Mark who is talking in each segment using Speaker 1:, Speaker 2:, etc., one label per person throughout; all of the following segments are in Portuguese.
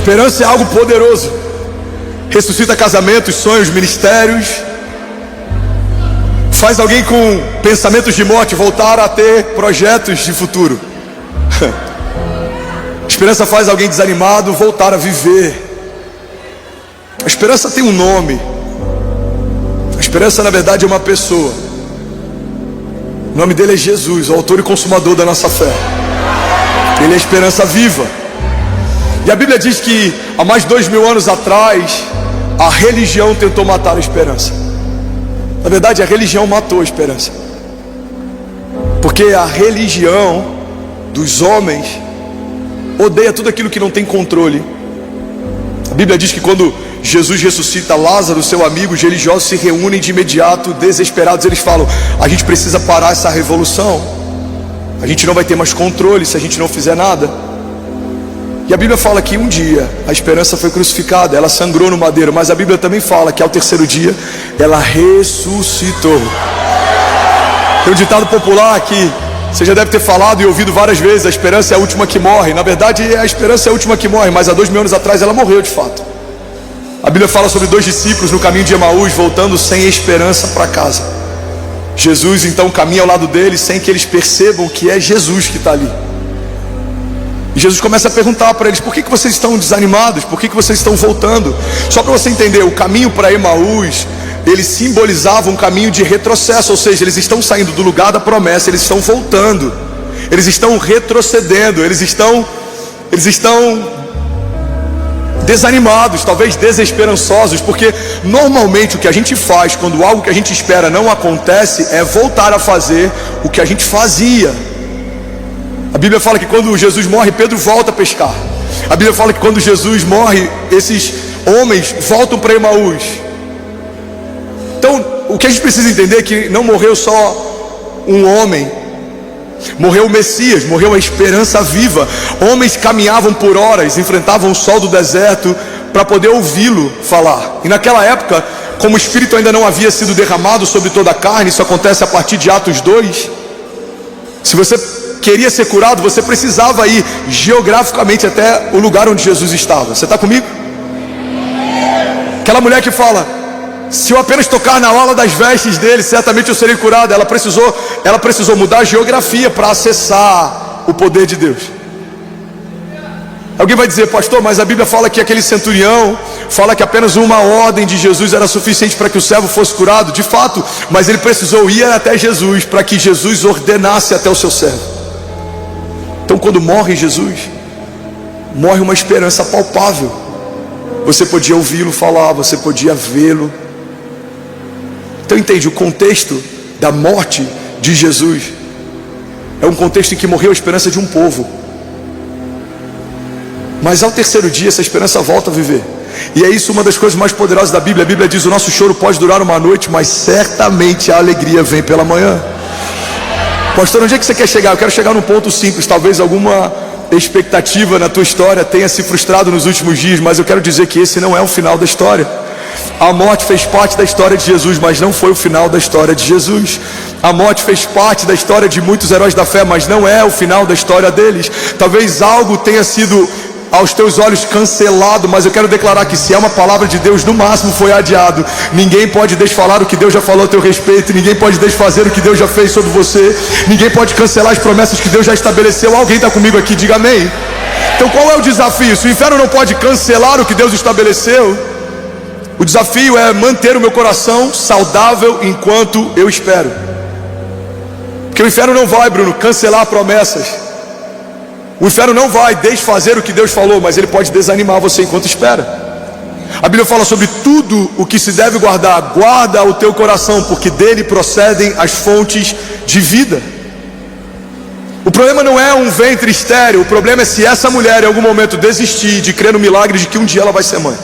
Speaker 1: Esperança é algo poderoso. Ressuscita casamentos, sonhos, ministérios. Faz alguém com pensamentos de morte voltar a ter projetos de futuro. Esperança faz alguém desanimado voltar a viver. A esperança tem um nome. A esperança, na verdade, é uma pessoa. O nome dele é Jesus, o autor e consumador da nossa fé. Ele é a esperança viva. E a Bíblia diz que há mais de 2000 anos atrás, a religião tentou matar a esperança. Na verdade, a religião matou a esperança. Porque a religião dos homens odeia tudo aquilo que não tem controle. A Bíblia diz que quando Jesus ressuscita Lázaro, seu amigo, os religiosos se reúnem de imediato, desesperados. Eles falam: a gente precisa parar essa revolução. A gente não vai ter mais controle se a gente não fizer nada. E a Bíblia fala que um dia a esperança foi crucificada, ela sangrou no madeiro. Mas a Bíblia também fala que ao terceiro dia ela ressuscitou. Tem um ditado popular que você já deve ter falado e ouvido várias vezes: a esperança é a última que morre. Na verdade, a esperança é a última que morre, mas há 2000 anos atrás ela morreu de fato. A Bíblia fala sobre 2 discípulos no caminho de Emaús, voltando sem esperança para casa. Jesus então caminha ao lado deles sem que eles percebam que é Jesus que está ali. E Jesus começa a perguntar para eles: por que vocês estão desanimados? Por que vocês estão voltando? Só para você entender, o caminho para Emaús, ele simbolizava um caminho de retrocesso. Ou seja, eles estão saindo do lugar da promessa, eles estão voltando. Eles estão retrocedendo, eles estão desanimados, talvez desesperançosos. Porque normalmente o que a gente faz quando algo que a gente espera não acontece é voltar a fazer o que a gente fazia. A Bíblia fala que quando Jesus morre, Pedro volta a pescar. A Bíblia fala que quando Jesus morre, esses homens voltam para Emaús. Então, o que a gente precisa entender é que não morreu só um homem, morreu o Messias, morreu a esperança viva. Homens caminhavam por horas, enfrentavam o sol do deserto para poder ouvi-lo falar. E naquela época, como o Espírito ainda não havia sido derramado sobre toda a carne, isso acontece a partir de Atos 2. Se você queria ser curado, você precisava ir geograficamente até o lugar onde Jesus estava. Você está comigo? Aquela mulher que fala: se eu apenas tocar na orla das vestes dele, certamente eu serei curado. Ela precisou mudar a geografia para acessar o poder de Deus. Alguém vai dizer: pastor, mas a Bíblia fala que aquele centurião fala que apenas uma ordem de Jesus era suficiente para que o servo fosse curado. De fato, mas ele precisou ir até Jesus para que Jesus ordenasse até o seu servo. Então, quando morre Jesus, morre uma esperança palpável. Você podia ouvi-lo falar, você podia vê-lo. Então entende, o contexto da morte de Jesus é um contexto em que morreu a esperança de um povo. Mas ao terceiro dia essa esperança volta a viver. E é isso uma das coisas mais poderosas da Bíblia. A Bíblia diz: o nosso choro pode durar uma noite, mas certamente a alegria vem pela manhã. Pastor, onde é que você quer chegar? Eu quero chegar num ponto simples. Talvez alguma expectativa na tua história tenha se frustrado nos últimos dias, mas eu quero dizer que esse não é o final da história. A morte fez parte da história de Jesus, mas não foi o final da história de Jesus. A morte fez parte da história de muitos heróis da fé, mas não é o final da história deles. Talvez algo tenha sido aos teus olhos cancelado, mas eu quero declarar que se é uma palavra de Deus, no máximo foi adiado. Ninguém pode desfalar o que Deus já falou a teu respeito. Ninguém pode desfazer o que Deus já fez sobre você. Ninguém pode cancelar as promessas que Deus já estabeleceu. Alguém está comigo aqui? Diga amém. Então qual é o desafio? Se o inferno não pode cancelar o que Deus estabeleceu, o desafio é manter o meu coração saudável enquanto eu espero. Porque o inferno não vai, Bruno, cancelar promessas. O inferno não vai desfazer o que Deus falou, mas ele pode desanimar você enquanto espera. A Bíblia fala sobre tudo o que se deve guardar. Guarda o teu coração, porque dele procedem as fontes de vida. O problema não é um ventre estéril. O problema é se essa mulher em algum momento desistir de crer no milagre de que um dia ela vai ser mãe.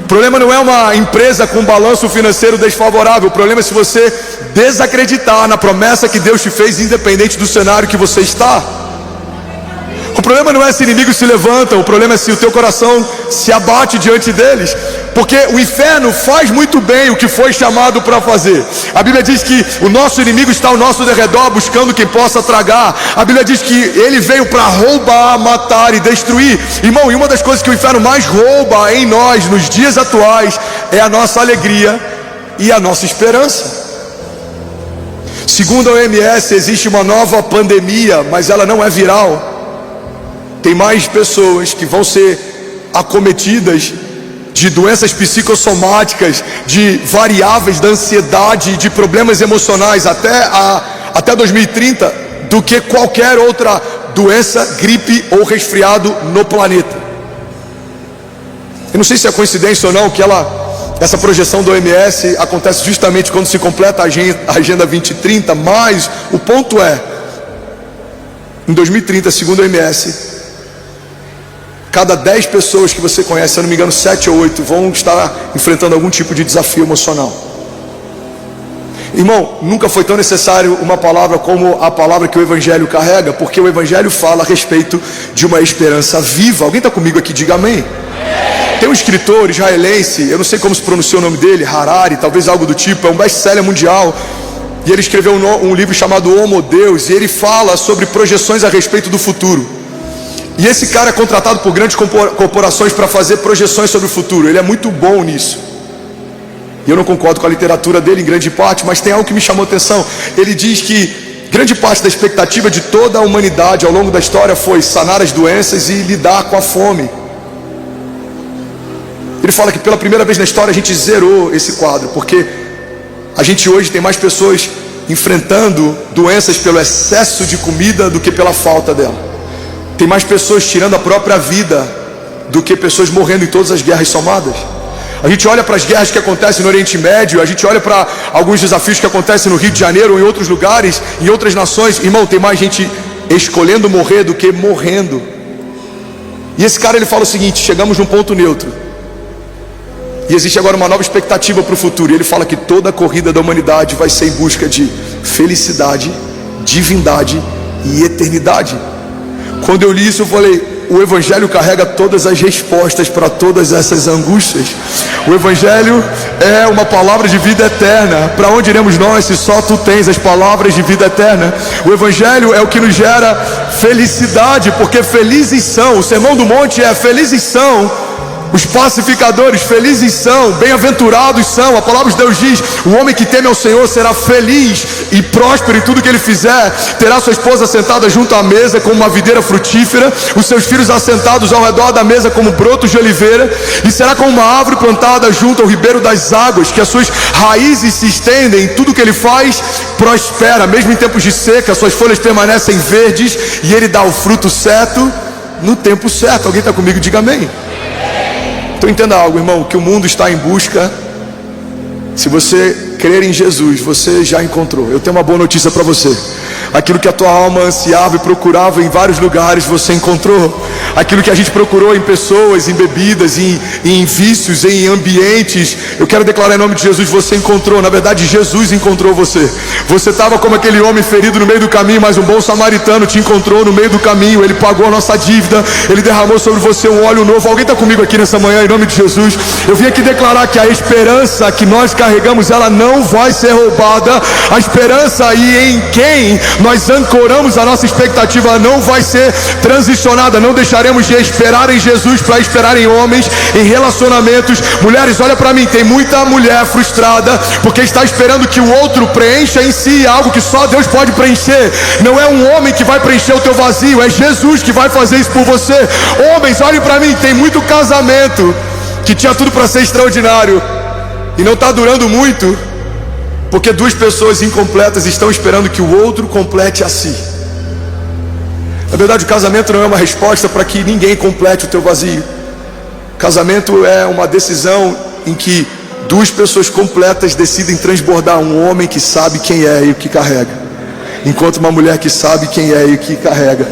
Speaker 1: O problema não é uma empresa com balanço financeiro desfavorável. O problema é se você desacreditar na promessa que Deus te fez, independente do cenário que você está. O problema não é se inimigos se levantam, o problema é se o teu coração se abate diante deles. Porque o inferno faz muito bem o que foi chamado para fazer. A Bíblia diz que o nosso inimigo está ao nosso derredor, buscando quem possa tragar. A Bíblia diz que ele veio para roubar, matar e destruir. Irmão, e uma das coisas que o inferno mais rouba em nós, nos dias atuais, é a nossa alegria e a nossa esperança. Segundo a OMS, existe uma nova pandemia, mas ela não é viral. Tem mais pessoas que vão ser acometidas de doenças psicossomáticas, de variáveis da ansiedade, de problemas emocionais até 2030, do que qualquer outra doença, gripe ou resfriado no planeta. Eu não sei se é coincidência ou não que essa projeção do OMS acontece justamente quando se completa a Agenda 2030, mas o ponto é, em 2030, segundo a OMS, cada 10 pessoas que você conhece, se eu não me engano 7 ou 8, vão estar enfrentando algum tipo de desafio emocional. Irmão, nunca foi tão necessário uma palavra como a palavra que o Evangelho carrega, porque o Evangelho fala a respeito de uma esperança viva. Alguém está comigo aqui? Diga amém. Tem um escritor israelense, eu não sei como se pronuncia o nome dele, Harari, talvez algo do tipo, é um best-seller mundial, e ele escreveu um livro chamado Homo Deus, e ele fala sobre projeções a respeito do futuro. E esse cara é contratado por grandes corporações para fazer projeções sobre o futuro. Ele é muito bom nisso. E eu não concordo com a literatura dele em grande parte, mas tem algo que me chamou a atenção. Ele diz que grande parte da expectativa de toda a humanidade ao longo da história foi sanar as doenças e lidar com a fome. Ele fala que pela primeira vez na história a gente zerou esse quadro, porque a gente hoje tem mais pessoas enfrentando doenças pelo excesso de comida do que pela falta dela. Tem mais pessoas tirando a própria vida do que pessoas morrendo em todas as guerras somadas. A gente olha para as guerras que acontecem no Oriente Médio, a gente olha para alguns desafios que acontecem no Rio de Janeiro ou em outros lugares, em outras nações. Irmão, tem mais gente escolhendo morrer do que morrendo. E esse cara, ele fala o seguinte: chegamos num ponto neutro e existe agora uma nova expectativa para o futuro. E ele fala que toda a corrida da humanidade vai ser em busca de felicidade, divindade e eternidade. Quando eu li isso, eu falei: o Evangelho carrega todas as respostas para todas essas angústias. O Evangelho é uma palavra de vida eterna. Para onde iremos nós se só tu tens as palavras de vida eterna? O Evangelho é o que nos gera felicidade, porque felizes são, o Sermão do Monte é: felizes são os pacificadores, felizes são, bem-aventurados são. A palavra de Deus diz: o homem que teme ao Senhor será feliz e próspero em tudo que ele fizer. Terá sua esposa sentada junto à mesa como uma videira frutífera, os seus filhos assentados ao redor da mesa como brotos de oliveira, e será como uma árvore plantada junto ao ribeiro das águas, que as suas raízes se estendem. Tudo que ele faz prospera, mesmo em tempos de seca suas folhas permanecem verdes, e ele dá o fruto certo no tempo certo. Alguém está comigo? Diga amém. Então entenda algo, irmão, que o mundo está em busca. Se você crer em Jesus, você já encontrou. Eu tenho uma boa notícia para você: aquilo que a tua alma ansiava e procurava em vários lugares, você encontrou. Aquilo que a gente procurou em pessoas, em bebidas, em vícios, em ambientes, eu quero declarar em nome de Jesus: você encontrou. Na verdade, Jesus encontrou você. Você estava como aquele homem ferido no meio do caminho, mas um bom samaritano te encontrou no meio do caminho. Ele pagou a nossa dívida, ele derramou sobre você um óleo novo. Alguém está comigo aqui nessa manhã, em nome de Jesus? Eu vim aqui declarar que a esperança que nós carregamos, ela não vai ser roubada. A esperança e em quem nós ancoramos a nossa expectativa, ela não vai ser transicionada. Não deixaremos de esperar em Jesus para esperar em homens, em relacionamentos. Mulheres, olha para mim, tem muita mulher frustrada porque está esperando que o outro preencha em si algo que só Deus pode preencher. Não é um homem que vai preencher o teu vazio, é Jesus que vai fazer isso por você. Homens, olhe para mim, tem muito casamento que tinha tudo para ser extraordinário e não está durando muito, porque duas pessoas incompletas estão esperando que o outro complete a si. Na verdade, o casamento não é uma resposta para que ninguém complete o teu vazio. Casamento é uma decisão em que duas pessoas completas decidem transbordar um homem que sabe quem é e o que carrega, enquanto uma mulher que sabe quem é e o que carrega,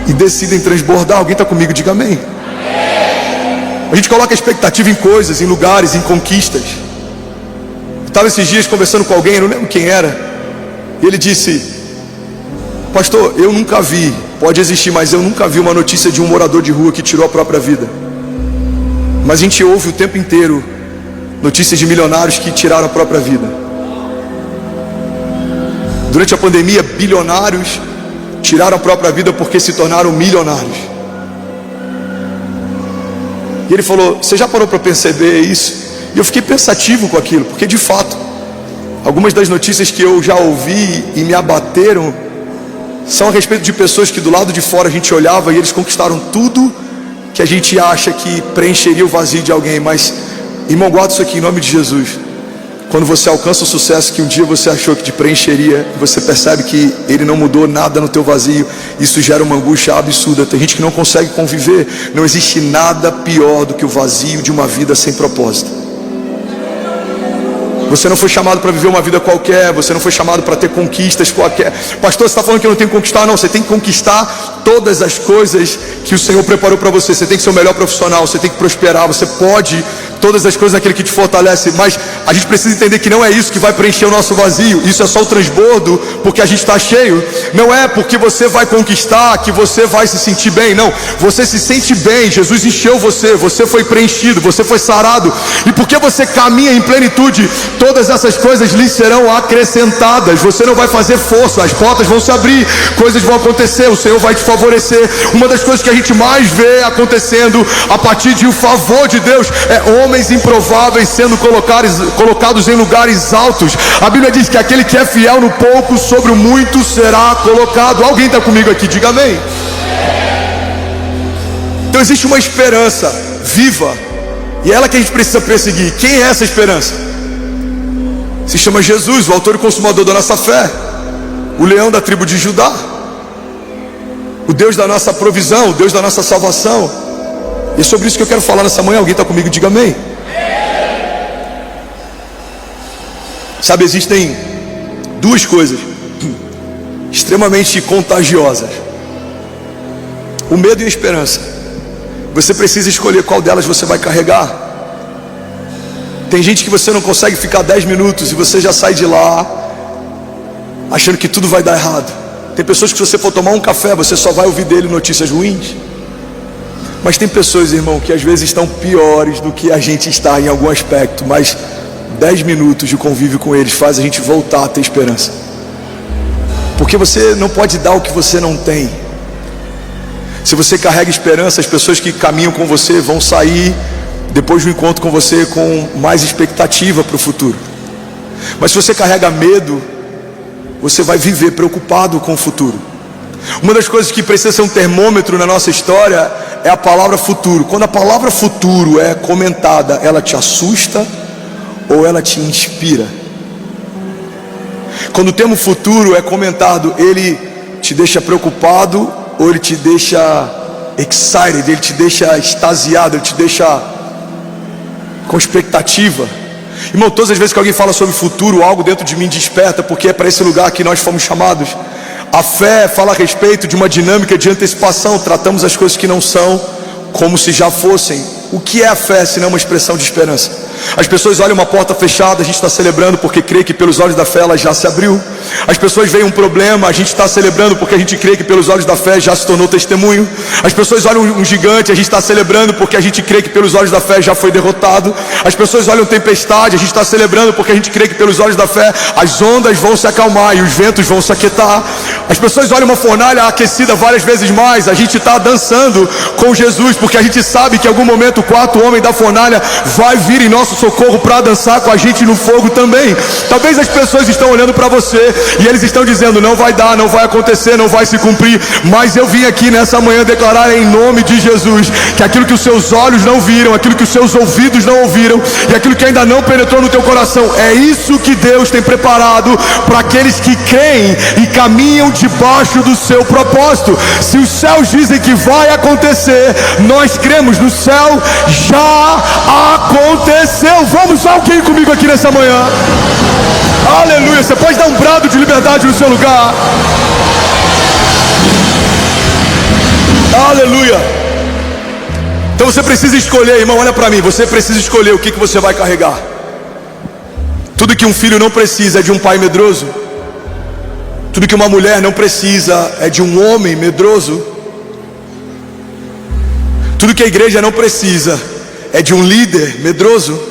Speaker 1: e decidem transbordar. Alguém está comigo? Diga amém. A gente coloca expectativa em coisas, em lugares, em conquistas. Eu estava esses dias conversando com alguém, eu não lembro quem era, e ele disse: Pastor, eu nunca vi, pode existir, mas eu nunca vi uma notícia de um morador de rua que tirou a própria vida. Mas a gente ouve o tempo inteiro notícias de milionários que tiraram a própria vida. Durante a pandemia, bilionários tiraram a própria vida porque se tornaram milionários. E ele falou, você já parou para perceber isso? E eu fiquei pensativo com aquilo, porque de fato, algumas das notícias que eu já ouvi e me abateram são a respeito de pessoas que do lado de fora a gente olhava e eles conquistaram tudo que a gente acha que preencheria o vazio de alguém. Mas, irmão, guarda isso aqui em nome de Jesus. Quando você alcança o sucesso que um dia você achou que te preencheria, você percebe que ele não mudou nada no teu vazio, isso gera uma angústia absurda. Tem gente que não consegue conviver. Não existe nada pior do que o vazio de uma vida sem propósito. Você não foi chamado para viver uma vida qualquer. Você não foi chamado para ter conquistas qualquer. Pastor, você está falando que eu não tenho que conquistar? Não, você tem que conquistar todas as coisas que o Senhor preparou para você. Você tem que ser o melhor profissional, você tem que prosperar, você pode todas as coisas naquele que te fortalece. Mas a gente precisa entender que não é isso que vai preencher o nosso vazio. Isso é só o transbordo porque a gente está cheio. Não é porque você vai conquistar que você vai se sentir bem. Não, você se sente bem. Jesus encheu você, você foi preenchido, você foi sarado. E porque você caminha em plenitude, todas essas coisas lhe serão acrescentadas. Você não vai fazer força, as portas vão se abrir, coisas vão acontecer, o Senhor vai te favorecer. Uma das coisas que a gente mais vê acontecendo a partir de um favor de Deus é homens improváveis sendo colocados em lugares altos. A Bíblia diz que aquele que é fiel no pouco, sobre o muito será colocado. Alguém está comigo aqui? Diga amém. Então existe uma esperança viva, e é ela que a gente precisa perseguir. Quem é essa esperança? Se chama Jesus, o autor e consumador da nossa fé, o leão da tribo de Judá, o Deus da nossa provisão, o Deus da nossa salvação. E é sobre isso que eu quero falar nessa manhã. Alguém está comigo? Diga amém. Sabe, existem duas coisas extremamente contagiosas: o medo e a esperança. Você precisa escolher qual delas você vai carregar. Tem gente que você não consegue ficar 10 minutos e você já sai de lá achando que tudo vai dar errado. Tem pessoas que se você for tomar um café, você só vai ouvir dele notícias ruins. Mas tem pessoas, irmão, que às vezes estão piores do que a gente está em algum aspecto, mas 10 minutos de convívio com eles faz a gente voltar a ter esperança. Porque você não pode dar o que você não tem. Se você carrega esperança, as pessoas que caminham com você vão sair depois do encontro com você com mais expectativa para o futuro. Mas se você carrega medo, você vai viver preocupado com o futuro. Uma das coisas que precisa ser um termômetro na nossa história é a palavra futuro. Quando a palavra futuro é comentada, ela te assusta ou ela te inspira? Quando o termo futuro é comentado, ele te deixa preocupado ou ele te deixa excited, ele te deixa extasiado, ele te deixa com expectativa? Irmão, todas as vezes que alguém fala sobre futuro, algo dentro de mim desperta, porque é para esse lugar que nós fomos chamados. A fé fala a respeito de uma dinâmica de antecipação. Tratamos as coisas que não são como se já fossem. O que é a fé se não uma expressão de esperança? As pessoas olham uma porta fechada, a gente está celebrando porque crê que pelos olhos da fé ela já se abriu. As pessoas veem um problema, a gente está celebrando porque a gente crê que pelos olhos da fé já se tornou testemunho. As pessoas olham um gigante, a gente está celebrando porque a gente crê que pelos olhos da fé já foi derrotado. As pessoas olham tempestade, a gente está celebrando porque a gente crê que pelos olhos da fé as ondas vão se acalmar e os ventos vão se aquietar. As pessoas olham uma fornalha aquecida várias vezes mais, a gente está dançando com Jesus porque a gente sabe que em algum momento o quarto homem da fornalha vai vir em nosso socorro para dançar com a gente no fogo também. Talvez as pessoas estão olhando para você e eles estão dizendo: não vai dar, não vai acontecer, não vai se cumprir. Mas eu vim aqui nessa manhã declarar em nome de Jesus que aquilo que os seus olhos não viram, aquilo que os seus ouvidos não ouviram e aquilo que ainda não penetrou no teu coração, é isso que Deus tem preparado para aqueles que creem e caminham debaixo do seu propósito. Se os céus dizem que vai acontecer, nós cremos, no céu já aconteceu. Vamos, alguém comigo aqui nessa manhã? Aleluia. Você pode dar um brado de liberdade no seu lugar? Aleluia. Então você precisa escolher, irmão, olha para mim. Você precisa escolher o que você vai carregar. Tudo que um filho não precisa é de um pai medroso. Tudo que uma mulher não precisa é de um homem medroso. Tudo que a igreja não precisa é de um líder medroso.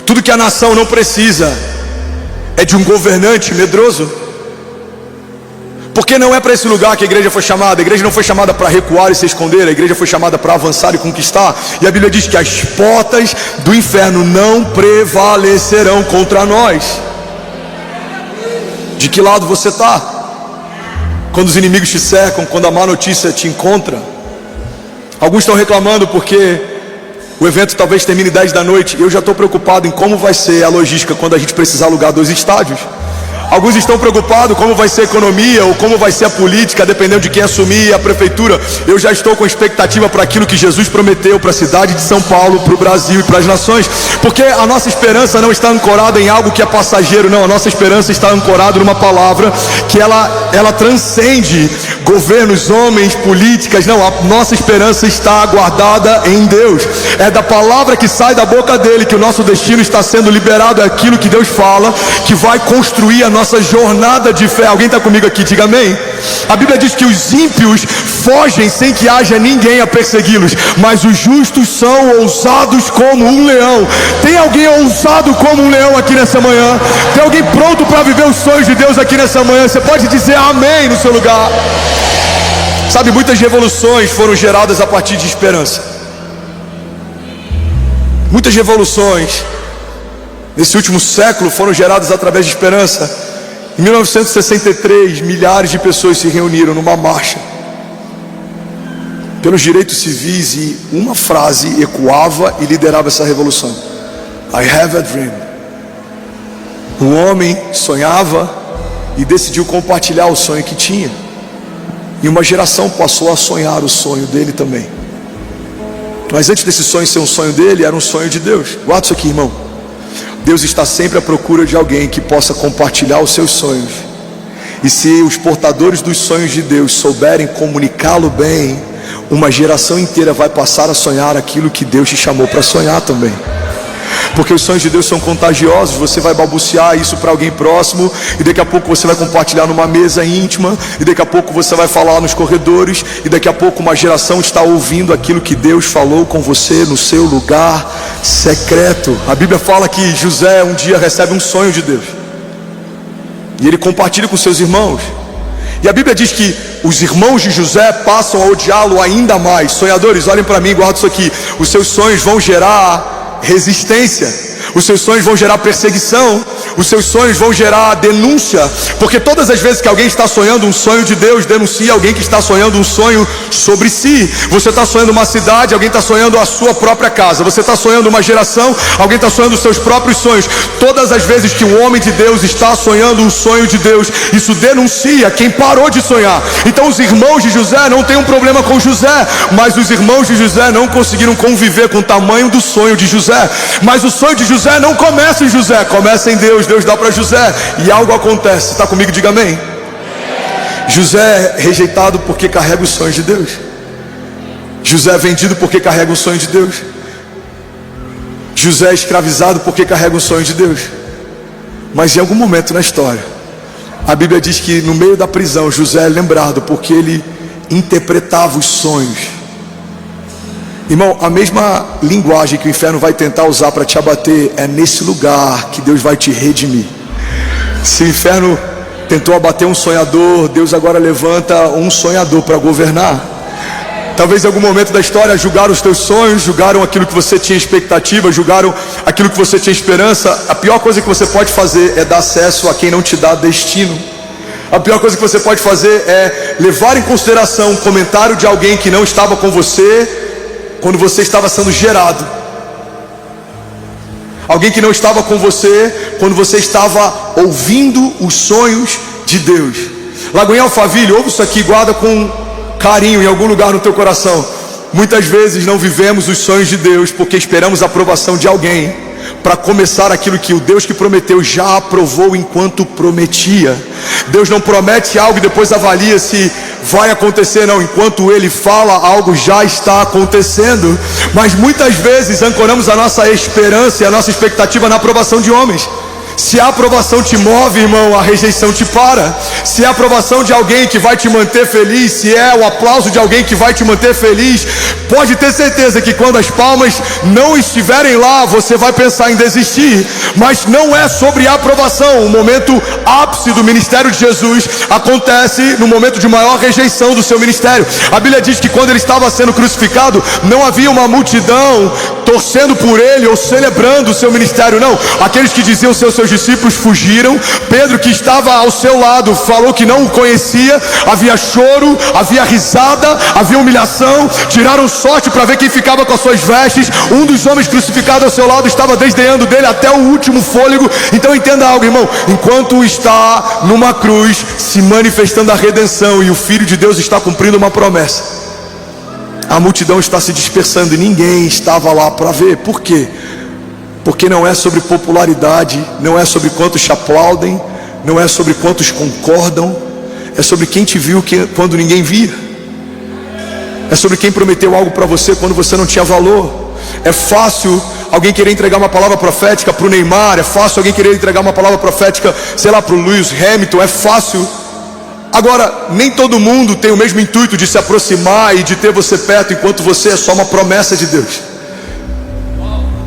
Speaker 1: Tudo que a nação não precisa é de um governante medroso. Porque não é para esse lugar que a igreja foi chamada. A igreja não foi chamada para recuar e se esconder. A igreja foi chamada para avançar e conquistar. E a Bíblia diz que as portas do inferno não prevalecerão contra nós. De que lado você está? Quando os inimigos te cercam, quando a má notícia te encontra. Alguns estão reclamando porque o evento talvez termine 10 da noite. Eu já estou preocupado em como vai ser a logística quando a gente precisar alugar 2 estádios. Alguns estão preocupados como vai ser a economia ou como vai ser a política, dependendo de quem assumir a prefeitura. Eu já estou com expectativa para aquilo que Jesus prometeu para a cidade de São Paulo, para o Brasil e para as nações. Porque a nossa esperança não está ancorada em algo que é passageiro, não. A nossa esperança está ancorada numa palavra que ela transcende governos, homens, políticas. Não, a nossa esperança está guardada em Deus. É da palavra que sai da boca dele que o nosso destino está sendo liberado. É aquilo que Deus fala que vai construir a nossa jornada de fé. Alguém está comigo aqui? Diga amém. A Bíblia diz que os ímpios fogem sem que haja ninguém a persegui-los, mas os justos são ousados como um leão. Tem alguém ousado como um leão aqui nessa manhã? Tem alguém pronto para viver os sonhos de Deus aqui nessa manhã? Você pode dizer amém no seu lugar. Sabe, muitas revoluções foram geradas a partir de esperança. Muitas revoluções nesse último século foram geradas através de esperança. Em 1963, milhares de pessoas se reuniram numa marcha pelos direitos civis e uma frase ecoava e liderava essa revolução: I have a dream. Um homem sonhava e decidiu compartilhar o sonho que tinha. E uma geração passou a sonhar o sonho dele também. Mas antes desse sonho ser um sonho dele, era um sonho de Deus. Guarda isso aqui, irmão. Deus está sempre à procura de alguém que possa compartilhar os seus sonhos. E se os portadores dos sonhos de Deus souberem comunicá-lo bem, uma geração inteira vai passar a sonhar aquilo que Deus te chamou para sonhar também. Porque os sonhos de Deus são contagiosos. Você vai balbuciar isso para alguém próximo, e daqui a pouco você vai compartilhar numa mesa íntima, e daqui a pouco você vai falar nos corredores, e daqui a pouco uma geração está ouvindo aquilo que Deus falou com você no seu lugar secreto. A Bíblia fala que José um dia recebe um sonho de Deus, e ele compartilha com seus irmãos. E a Bíblia diz que os irmãos de José passam a odiá-lo ainda mais. Sonhadores, olhem para mim, guardem isso aqui. Os seus sonhos vão gerar resistência, os seus sonhos vão gerar perseguição, os seus sonhos vão gerar denúncia, porque todas as vezes que alguém está sonhando um sonho de Deus, denuncia alguém que está sonhando um sonho sobre si. Você está sonhando uma cidade, alguém está sonhando a sua própria casa. Você está sonhando uma geração, alguém está sonhando os seus próprios sonhos. Todas as vezes que um homem de Deus está sonhando um sonho de Deus, isso denuncia quem parou de sonhar. Então os irmãos de José não têm um problema com José, mas os irmãos de José não conseguiram conviver com o tamanho do sonho de José. Mas o sonho de José não começa em José, começa em Deus. Deus dá para José e algo acontece. Está comigo? Diga amém. José é rejeitado porque carrega os sonhos de Deus. José é vendido porque carrega o sonho de Deus. José é escravizado porque carrega o sonho de Deus. Mas em algum momento na história, a Bíblia diz que no meio da prisão José é lembrado porque ele interpretava os sonhos. Irmão, a mesma linguagem que o inferno vai tentar usar para te abater, é nesse lugar que Deus vai te redimir. Se o inferno tentou abater um sonhador, Deus agora levanta um sonhador para governar. Talvez em algum momento da história julgaram os teus sonhos, julgaram aquilo que você tinha expectativa, julgaram aquilo que você tinha esperança. A pior coisa que você pode fazer é dar acesso a quem não te dá destino. A pior coisa que você pode fazer é levar em consideração um comentário de alguém que não estava com você quando você estava sendo gerado. Alguém que não estava com você quando você estava ouvindo os sonhos de Deus. Lagoinha Alphaville, ouve isso aqui, guarda com carinho em algum lugar no teu coração. Muitas vezes não vivemos os sonhos de Deus porque esperamos a aprovação de alguém para começar aquilo que o Deus que prometeu já aprovou enquanto prometia. Deus não promete algo e depois avalia se vai acontecer, não. Enquanto Ele fala, algo já está acontecendo. Mas muitas vezes ancoramos a nossa esperança e a nossa expectativa na aprovação de homens. Se a aprovação te move, irmão, a rejeição te para. se é a aprovação de alguém que vai te manter feliz, se é o aplauso de alguém que vai te manter feliz, pode ter certeza que quando as palmas não estiverem lá, você vai pensar em desistir. Mas não é sobre a aprovação. O momento ápice do ministério de Jesus acontece no momento de maior rejeição do seu ministério. A Bíblia diz que quando ele estava sendo crucificado, não havia uma multidão torcendo por ele ou celebrando o seu ministério, não. Aqueles que diziam ser os seus discípulos fugiram. Pedro, que estava ao seu lado, falou que não o conhecia. Havia choro, havia risada, havia humilhação. Tiraram sorte para ver quem ficava com as suas vestes. Um dos homens crucificados ao seu lado estava desdenhando dele até o último fôlego. Então entenda algo, irmão: enquanto está numa cruz se manifestando a redenção e o Filho de Deus está cumprindo uma promessa, a multidão está se dispersando e ninguém estava lá para ver. Por quê? Porque não é sobre popularidade, não é sobre quantos te aplaudem, não é sobre quantos concordam, é sobre quem te viu quando ninguém via, é sobre quem prometeu algo para você quando você não tinha valor. É fácil alguém querer entregar uma palavra profética para o Neymar, é fácil alguém querer entregar uma palavra profética, sei lá, para o Lewis Hamilton, é fácil. Agora, nem todo mundo tem o mesmo intuito de se aproximar e de ter você perto, enquanto você é só uma promessa de Deus.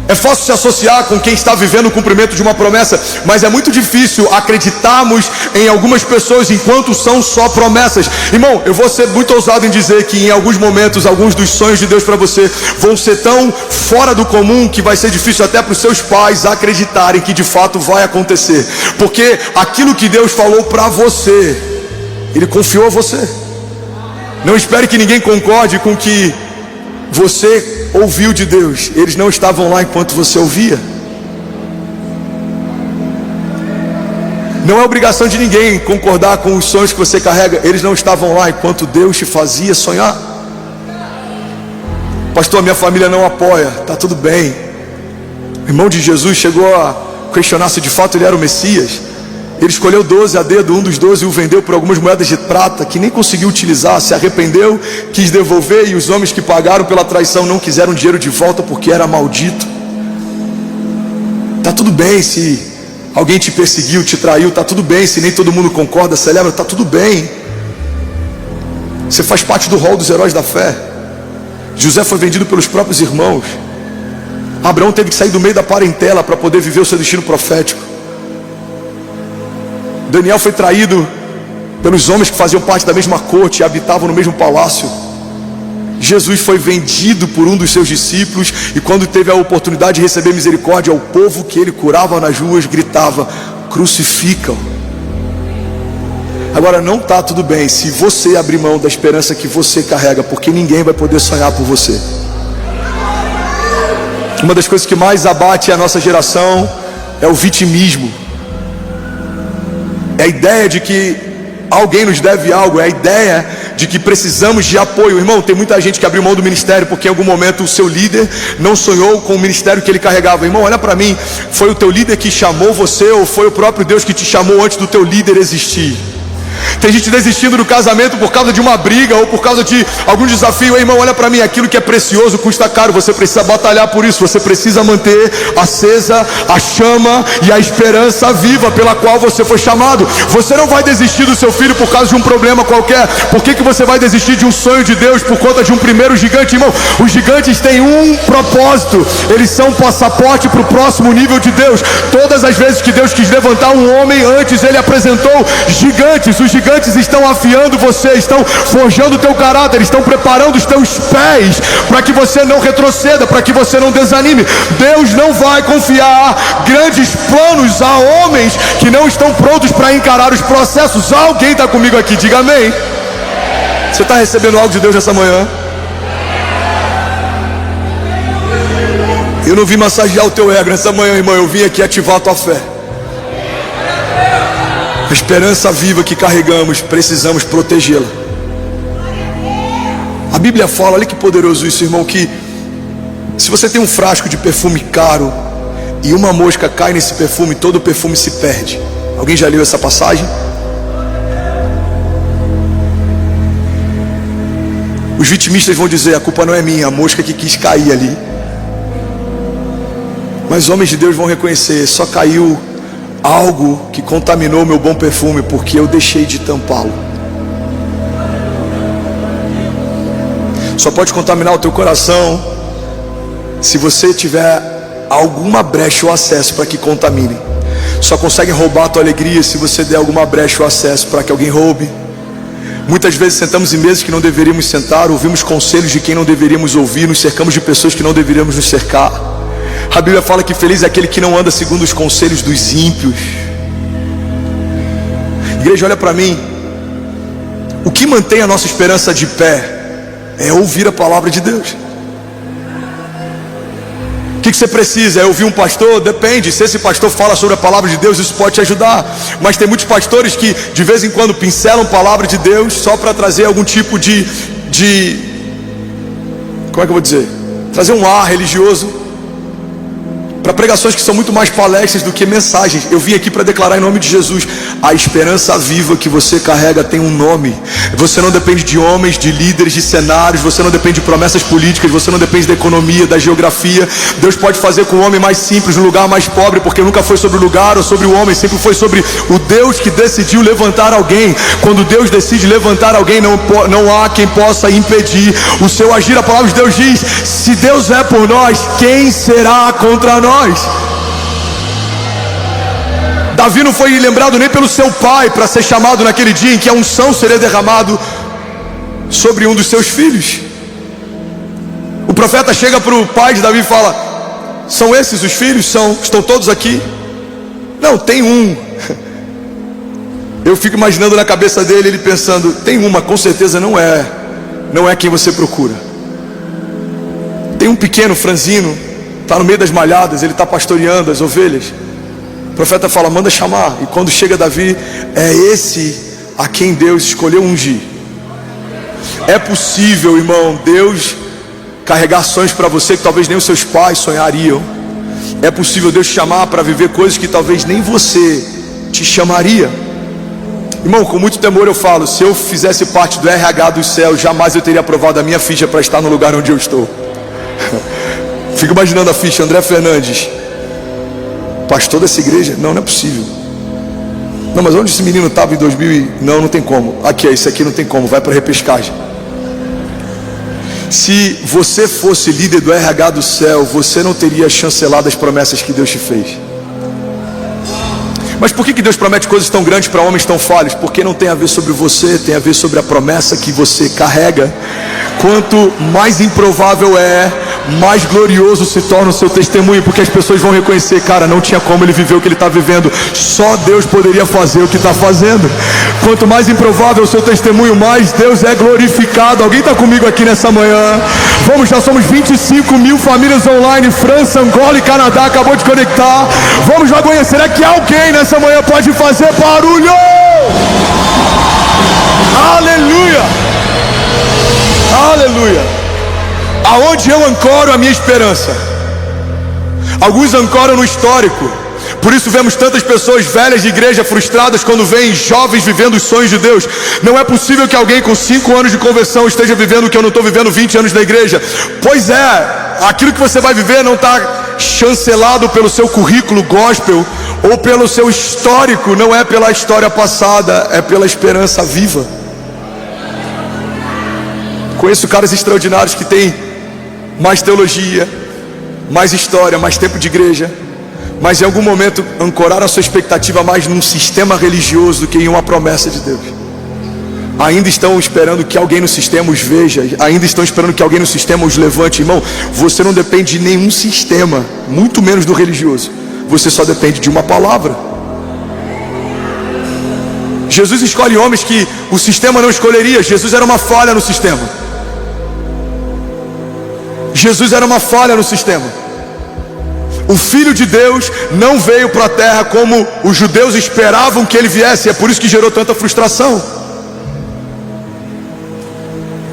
Speaker 1: É fácil se associar com quem está vivendo o cumprimento de uma promessa, mas é muito difícil acreditarmos em algumas pessoas enquanto são só promessas. Irmão, eu vou ser muito ousado em dizer que em alguns momentos, alguns dos sonhos de Deus para você vão ser tão fora do comum que vai ser difícil até para os seus pais acreditarem que de fato vai acontecer. Porque aquilo que Deus falou para você, Ele confiou a você. Não espere que ninguém concorde com o que você ouviu de Deus. Eles não estavam lá enquanto você ouvia. Não é obrigação de ninguém concordar com os sonhos que você carrega. Eles não estavam lá enquanto Deus te fazia sonhar. Pastor, minha família não apoia. Tá tudo bem. O irmão de Jesus chegou a questionar se de fato ele era o Messias. Ele escolheu 12 a dedo, um dos 12 o vendeu por algumas moedas de prata que nem conseguiu utilizar, se arrependeu, quis devolver, e os homens que pagaram pela traição não quiseram dinheiro de volta porque era maldito. Tá tudo bem se alguém te perseguiu, te traiu, tá tudo bem se nem todo mundo concorda, celebra, tá tudo bem. Você faz parte do rol dos heróis da fé. José foi vendido pelos próprios irmãos. Abraão teve que sair do meio da parentela para poder viver o seu destino profético. Daniel foi traído pelos homens que faziam parte da mesma corte e habitavam no mesmo palácio. Jesus foi vendido por um dos seus discípulos, e quando teve a oportunidade de receber misericórdia, o povo que ele curava nas ruas gritava: crucificam. Agora, não está tudo bem se você abrir mão da esperança que você carrega, porque ninguém vai poder sonhar por você. Uma das coisas que mais abate a nossa geração é o vitimismo. É a ideia de que alguém nos deve algo, é a ideia de que precisamos de apoio. Irmão, tem muita gente que abriu mão do ministério porque em algum momento o seu líder não sonhou com o ministério que ele carregava. Irmão, olha para mim, foi o teu líder que chamou você, ou foi o próprio Deus que te chamou antes do teu líder existir? Tem gente desistindo do casamento por causa de uma briga ou por causa de algum desafio. Ei, irmão, olha para mim, aquilo que é precioso custa caro. Você precisa batalhar por isso. Você precisa manter acesa a chama e a esperança viva pela qual você foi chamado. Você não vai desistir do seu filho por causa de um problema qualquer. Por que você vai desistir de um sonho de Deus por conta de um primeiro gigante? Irmão, os gigantes têm um propósito. Eles são passaporte para o próximo nível de Deus. Todas as vezes que Deus quis levantar um homem, antes ele apresentou gigantes. Os gigantes estão afiando você, estão forjando o teu caráter, estão preparando os teus pés para que você não retroceda, para que você não desanime. Deus não vai confiar grandes planos a homens que não estão prontos para encarar os processos. Alguém está comigo aqui? Diga amém. Você está recebendo algo de Deus nessa manhã? Eu não vim massagear o teu ego nessa manhã, irmão. Eu vim aqui ativar a tua fé. A esperança viva que carregamos, precisamos protegê-la. A Bíblia fala, olha que poderoso isso, irmão, que se você tem um frasco de perfume caro e uma mosca cai nesse perfume, todo o perfume se perde. Alguém já leu essa passagem? Os vitimistas vão dizer: a culpa não é minha, a mosca que quis cair ali. Mas homens de Deus vão reconhecer: só caiu algo que contaminou meu bom perfume, porque eu deixei de tampá-lo. Só pode contaminar o teu coração se você tiver alguma brecha ou acesso para que contamine. Só consegue roubar a tua alegria se você der alguma brecha ou acesso para que alguém roube. Muitas vezes sentamos em mesas que não deveríamos sentar, ouvimos conselhos de quem não deveríamos ouvir, nos cercamos de pessoas que não deveríamos nos cercar. A Bíblia fala que feliz é aquele que não anda segundo os conselhos dos ímpios. Igreja, olha para mim. O que mantém a nossa esperança de pé é ouvir a palavra de Deus. O que você precisa? É ouvir um pastor? Depende. Se esse pastor fala sobre a palavra de Deus, isso pode te ajudar. Mas tem muitos pastores que de vez em quando pincelam a palavra de Deus só para trazer algum tipo de como é que eu vou dizer? Trazer um ar religioso para pregações que são muito mais palestras do que mensagens. Eu vim aqui para declarar em nome de Jesus: a esperança viva que você carrega tem um nome. Você não depende de homens, de líderes, de cenários. Você não depende de promessas políticas. Você não depende da economia, da geografia. Deus pode fazer com o homem mais simples, no lugar mais pobre, porque nunca foi sobre o lugar ou sobre o homem, sempre foi sobre o Deus que decidiu levantar alguém. Quando Deus decide levantar alguém, não há quem possa impedir o seu agir. A palavra de Deus diz: se Deus é por nós, quem será contra nós? Davi não foi lembrado nem pelo seu pai para ser chamado naquele dia em que a unção seria derramado sobre um dos seus filhos. O profeta chega para o pai de Davi e fala: são esses os filhos? Estão todos aqui? Não, tem um. Eu fico imaginando na cabeça dele, ele pensando: tem uma, com certeza não é quem você procura. Tem um pequeno franzino, está no meio das malhadas, ele está pastoreando as ovelhas. O profeta fala: manda chamar. E quando chega Davi, é esse a quem Deus escolheu ungir. É possível, irmão, Deus carregar sonhos para você que talvez nem os seus pais sonhariam. É possível Deus te chamar para viver coisas que talvez nem você te chamaria. Irmão, com muito temor eu falo: se eu fizesse parte do RH dos céus, jamais eu teria aprovado a minha ficha para estar no lugar onde eu estou. Fico imaginando a ficha: André Fernandes, pastor dessa igreja. Não é possível. Não, mas onde esse menino estava em 2000? Não tem como. Aqui, isso aqui não tem como, vai para repescagem. Se você fosse líder do RH do céu, você não teria chancelado as promessas que Deus te fez. Mas por que Deus promete coisas tão grandes para homens tão falhos? Porque não tem a ver sobre você, tem a ver sobre a promessa que você carrega. Quanto mais improvável mais glorioso se torna o seu testemunho, porque as pessoas vão reconhecer: cara, não tinha como ele viver o que ele está vivendo, só Deus poderia fazer o que está fazendo. Quanto mais improvável o seu testemunho, mais Deus é glorificado. Alguém está comigo aqui nessa manhã? Vamos, já somos 25 mil famílias online, França, Angola e Canadá, acabou de conectar. Vamos lá conhecer. Será que alguém nessa manhã pode fazer barulho? Aleluia! Aleluia! Aonde eu ancoro a minha esperança? Alguns ancoram no histórico. Por isso vemos tantas pessoas velhas de igreja frustradas quando veem jovens vivendo os sonhos de Deus. Não é possível que alguém com 5 anos de conversão esteja vivendo o que eu não estou vivendo 20 anos na igreja. Pois é, aquilo que você vai viver não está chancelado pelo seu currículo gospel ou pelo seu histórico, não é pela história passada, é pela esperança viva. Conheço caras extraordinários que têm mais teologia, mais história, mais tempo de igreja, mas em algum momento ancoraram a sua expectativa mais num sistema religioso do que em uma promessa de Deus. Ainda estão esperando que alguém no sistema os veja, ainda estão esperando que alguém no sistema os levante. Irmão, você não depende de nenhum sistema, muito menos do religioso. Você só depende de uma palavra. Jesus escolhe homens que o sistema não escolheria. Jesus era uma falha no sistema. Jesus era uma falha no sistema. O Filho de Deus não veio para a terra como os judeus esperavam que ele viesse. É por isso que gerou tanta frustração.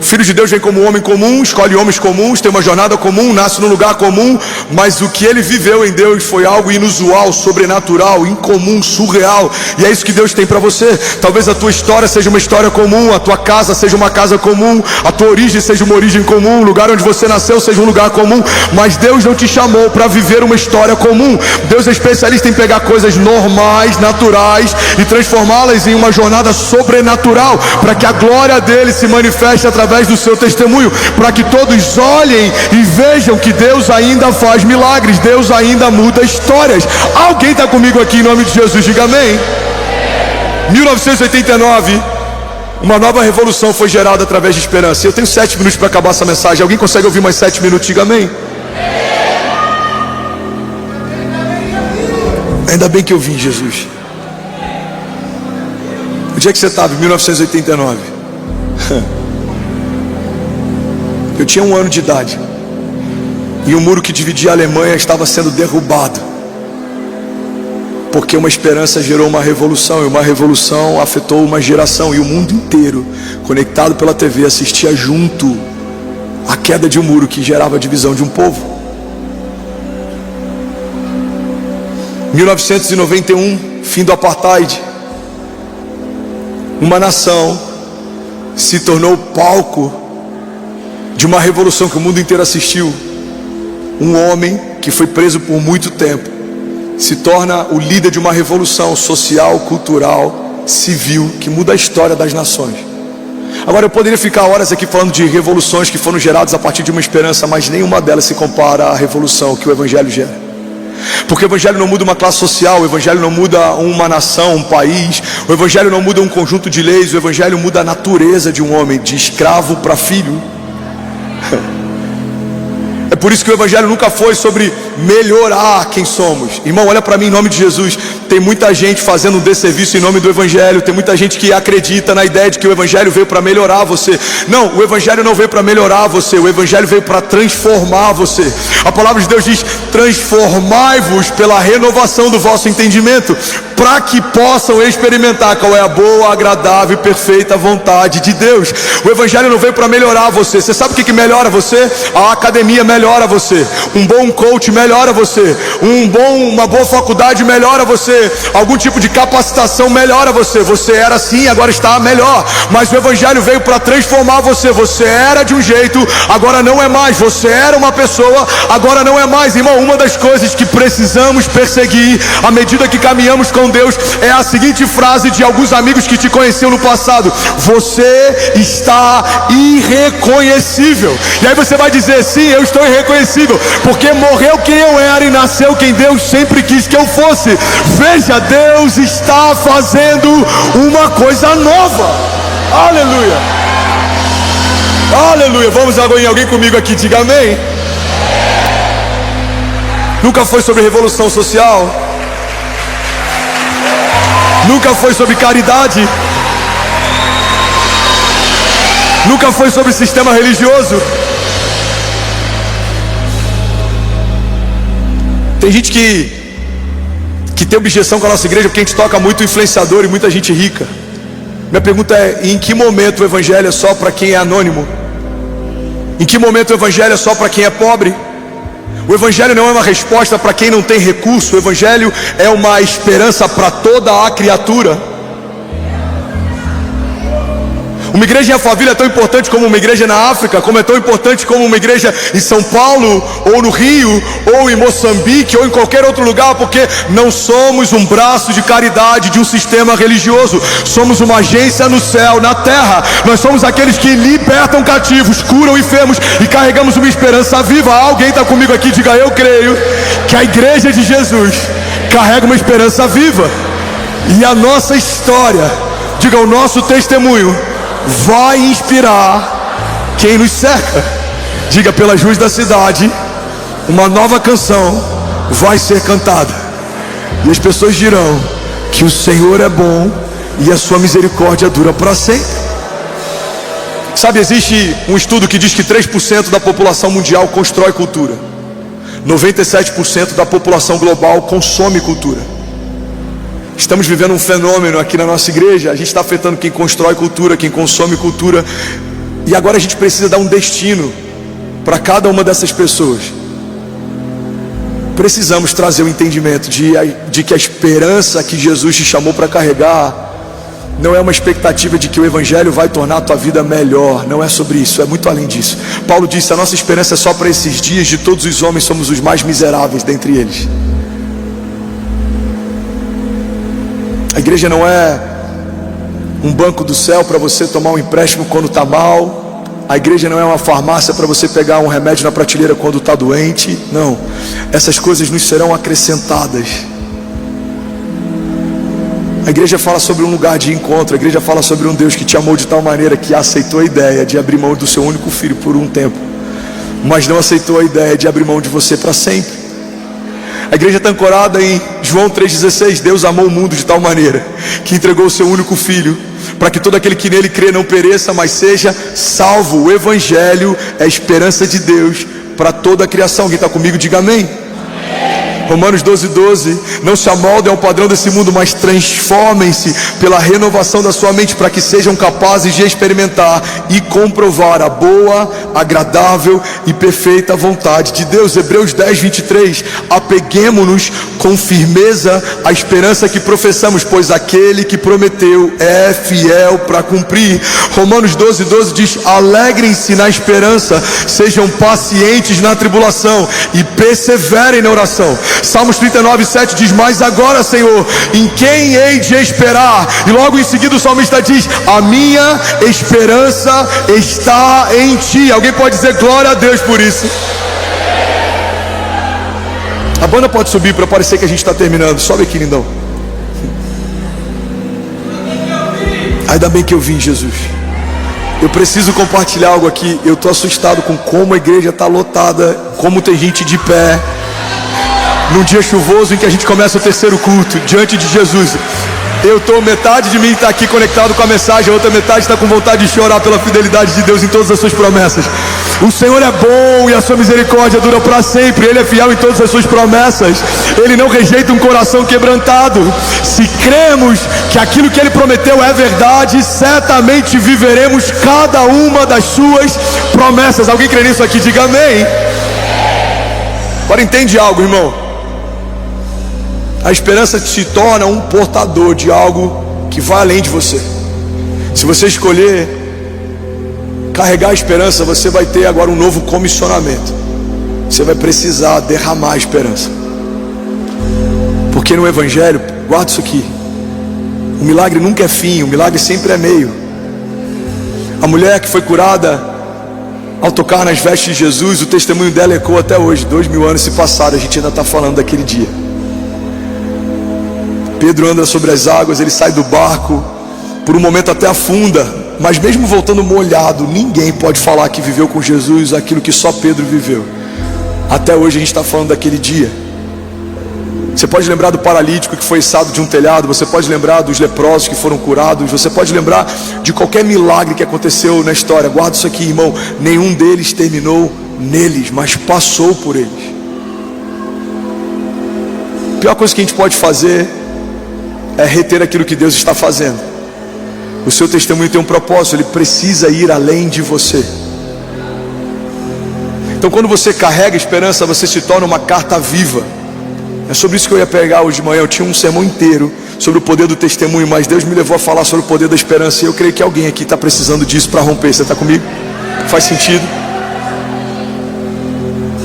Speaker 1: Filho de Deus vem como um homem comum, escolhe homens comuns, tem uma jornada comum, nasce num lugar comum, mas o que ele viveu em Deus foi algo inusual, sobrenatural, incomum, surreal. E é isso que Deus tem para você. Talvez a tua história seja uma história comum, a tua casa seja uma casa comum, a tua origem seja uma origem comum, o lugar onde você nasceu seja um lugar comum, mas Deus não te chamou para viver uma história comum. Deus é especialista em pegar coisas normais, naturais, e transformá-las em uma jornada sobrenatural, para que a glória dele se manifeste através do seu testemunho, para que todos olhem e vejam que Deus ainda faz milagres, Deus ainda muda histórias. Alguém está comigo aqui em nome de Jesus? Diga amém. 1989, uma nova revolução foi gerada através de esperança. Eu tenho 7 minutos para acabar essa mensagem. Alguém consegue ouvir mais 7 minutos? Diga amém. Ainda bem que eu vim, Jesus. O dia que você estava, em 1989? Eu tinha 1 ano de idade, e o muro que dividia a Alemanha estava sendo derrubado, porque uma esperança gerou uma revolução, e uma revolução afetou uma geração, e o mundo inteiro, conectado pela TV, assistia junto à queda de um muro que gerava a divisão de um povo. 1991, fim do apartheid. Uma nação se tornou palco de uma revolução que o mundo inteiro assistiu. Um homem que foi preso por muito tempo se torna o líder de uma revolução social, cultural, civil, que muda a história das nações. Agora, eu poderia ficar horas aqui falando de revoluções que foram geradas a partir de uma esperança, mas nenhuma delas se compara à revolução que o Evangelho gera. Porque o Evangelho não muda uma classe social, o Evangelho não muda uma nação, um país, o Evangelho não muda um conjunto de leis, o Evangelho muda a natureza de um homem, de escravo para filho. É por isso que o Evangelho nunca foi sobre melhorar quem somos. Irmão, olha para mim em nome de Jesus. Tem muita gente fazendo um desserviço em nome do Evangelho. Tem muita gente que acredita na ideia de que o Evangelho veio para melhorar você. Não, o Evangelho não veio para melhorar você. O Evangelho veio para transformar você. A palavra de Deus diz: transformai-vos pela renovação do vosso entendimento, para que possam experimentar qual é a boa, agradável e perfeita vontade de Deus. O Evangelho não veio para melhorar você. Você sabe o que melhora você? A academia melhora você, um bom coach melhora você, uma boa faculdade melhora você, algum tipo de capacitação melhora você. Você era assim, agora está melhor. Mas o Evangelho veio para transformar você. Você era de um jeito, agora não é mais. Você era uma pessoa, agora não é mais. Irmão, uma das coisas que precisamos perseguir à medida que caminhamos com Deus é a seguinte frase de alguns amigos que te conheciam no passado: você está irreconhecível. E aí você vai dizer: sim, eu estou irreconhecível, porque morreu quem eu era e nasceu quem Deus sempre quis que eu fosse. Veja, Deus está fazendo uma coisa nova. Aleluia, aleluia. Vamos agora em alguém comigo aqui, diga amém. Nunca foi sobre revolução social, nunca foi sobre caridade, nunca foi sobre sistema religioso. Tem gente que tem objeção com a nossa igreja porque a gente toca muito influenciador e muita gente rica. Minha pergunta é: em que momento o Evangelho é só para quem é anônimo? Em que momento o Evangelho é só para quem é pobre? O Evangelho não é uma resposta para quem não tem recurso. O Evangelho é uma esperança para toda a criatura. Uma igreja em Alphaville é tão importante como uma igreja na África, como é tão importante como uma igreja em São Paulo, ou no Rio, ou em Moçambique, ou em qualquer outro lugar, porque não somos um braço de caridade de um sistema religioso. Somos uma agência no céu, na terra. Nós somos aqueles que libertam cativos, curam enfermos e carregamos uma esperança viva. Alguém está comigo aqui? Diga: eu creio que a igreja de Jesus carrega uma esperança viva. E a nossa história, diga, o nosso testemunho vai inspirar quem nos cerca. Diga: pelas ruas da cidade, uma nova canção vai ser cantada, e as pessoas dirão que o Senhor é bom e a sua misericórdia dura para sempre. Sabe, existe um estudo que diz que 3% da população mundial constrói cultura, 97% da população global consome cultura. Estamos vivendo um fenômeno aqui na nossa igreja. A gente está afetando quem constrói cultura, quem consome cultura. E agora a gente precisa dar um destino para cada uma dessas pessoas. Precisamos trazer o entendimento de que a esperança que Jesus te chamou para carregar não é uma expectativa de que o Evangelho vai tornar a tua vida melhor. Não é sobre isso, é muito além disso. Paulo disse: a nossa esperança é só para esses dias. De todos os homens somos os mais miseráveis dentre eles. A igreja não é um banco do céu para você tomar um empréstimo quando está mal. A igreja não é uma farmácia para você pegar um remédio na prateleira quando está doente. Não, essas coisas nos serão acrescentadas. A igreja fala sobre um lugar de encontro. A igreja fala sobre um Deus que te amou de tal maneira que aceitou a ideia de abrir mão do seu único filho por um tempo, mas não aceitou a ideia de abrir mão de você para sempre. A igreja está ancorada em João 3,16. Deus amou o mundo de tal maneira que entregou o seu único filho, para que todo aquele que nele crê não pereça, mas seja salvo. O Evangelho é a esperança de Deus para toda a criação. Quem está comigo, diga amém. Romanos 12:12. Não se amoldem ao padrão desse mundo, mas transformem-se pela renovação da sua mente, para que sejam capazes de experimentar e comprovar a boa, agradável e perfeita vontade de Deus. Hebreus 10:23. Apeguemo-nos com firmeza à esperança que professamos, pois aquele que prometeu é fiel para cumprir. Romanos 12:12 diz: alegrem-se na esperança, sejam pacientes na tribulação e perseverem na oração. Salmos 39:7 diz: mas agora, Senhor, em quem hei de esperar? E logo em seguida o salmista diz: a minha esperança está em ti. Alguém pode dizer glória a Deus por isso? A banda pode subir para parecer que a gente está terminando. Sobe aqui, lindão. Ainda bem que eu vim, Jesus. Eu preciso compartilhar algo aqui. Eu estou assustado com como a igreja está lotada, como tem gente de pé num dia chuvoso em que a gente começa o terceiro culto diante de Jesus. Metade de mim está aqui conectado com a mensagem, a outra metade está com vontade de chorar pela fidelidade de Deus em todas as suas promessas. O Senhor é bom e a sua misericórdia dura para sempre. Ele é fiel em todas as suas promessas. Ele não rejeita um coração quebrantado. Se cremos que aquilo que Ele prometeu é verdade, certamente viveremos cada uma das suas promessas. Alguém crê nisso aqui? Diga amém. Agora entende algo, irmão. A esperança se torna um portador de algo que vai além de você. Se você escolher carregar a esperança, você vai ter agora um novo comissionamento. Você vai precisar derramar a esperança. Porque no Evangelho, guarda isso aqui, o milagre nunca é fim, o milagre sempre é meio. A mulher que foi curada ao tocar nas vestes de Jesus, o testemunho dela ecoa até hoje. 2000 anos se passaram, a gente ainda está falando daquele dia. Pedro anda sobre as águas, ele sai do barco, por um momento até afunda, mas mesmo voltando molhado, ninguém pode falar que viveu com Jesus aquilo que só Pedro viveu. Até hoje a gente está falando daquele dia. Você pode lembrar do paralítico que foi içado de um telhado, você pode lembrar dos leprosos que foram curados, você pode lembrar de qualquer milagre que aconteceu na história. Guarda isso aqui, irmão, nenhum deles terminou neles, mas passou por eles. A pior coisa que a gente pode fazer é reter aquilo que Deus está fazendo. O seu testemunho tem um propósito, ele precisa ir além de você. Então quando você carrega esperança, você se torna uma carta viva. É sobre isso que eu ia pregar hoje de manhã. Eu tinha um sermão inteiro sobre o poder do testemunho, mas Deus me levou a falar sobre o poder da esperança. E eu creio que alguém aqui está precisando disso para romper. Você está comigo? Faz sentido?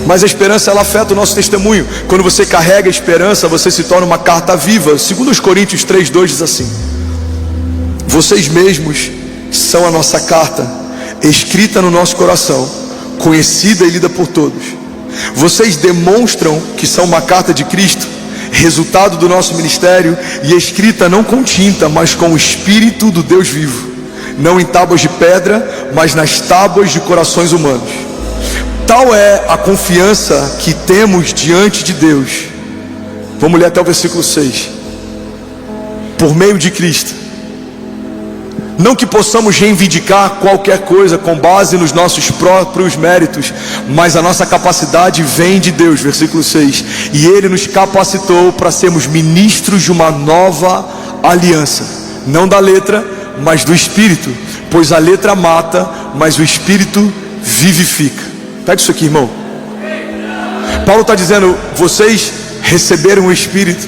Speaker 1: Mas a esperança, ela afeta o nosso testemunho. Quando você carrega a esperança, você se torna uma carta viva. Segundo os Coríntios 3:2 diz assim: vocês mesmos são a nossa carta, escrita no nosso coração, conhecida e lida por todos. Vocês demonstram que são uma carta de Cristo, resultado do nosso ministério, e escrita não com tinta, mas com o Espírito do Deus vivo, não em tábuas de pedra, mas nas tábuas de corações humanos. Tal é a confiança que temos diante de Deus. Vamos ler até o versículo 6. Por meio de Cristo, não que possamos reivindicar qualquer coisa com base nos nossos próprios méritos, mas a nossa capacidade vem de Deus. Versículo 6. E Ele nos capacitou para sermos ministros de uma nova aliança, não da letra, mas do Espírito, pois a letra mata, mas o Espírito vivifica. Pega isso aqui, irmão. Paulo está dizendo, vocês receberam o Espírito,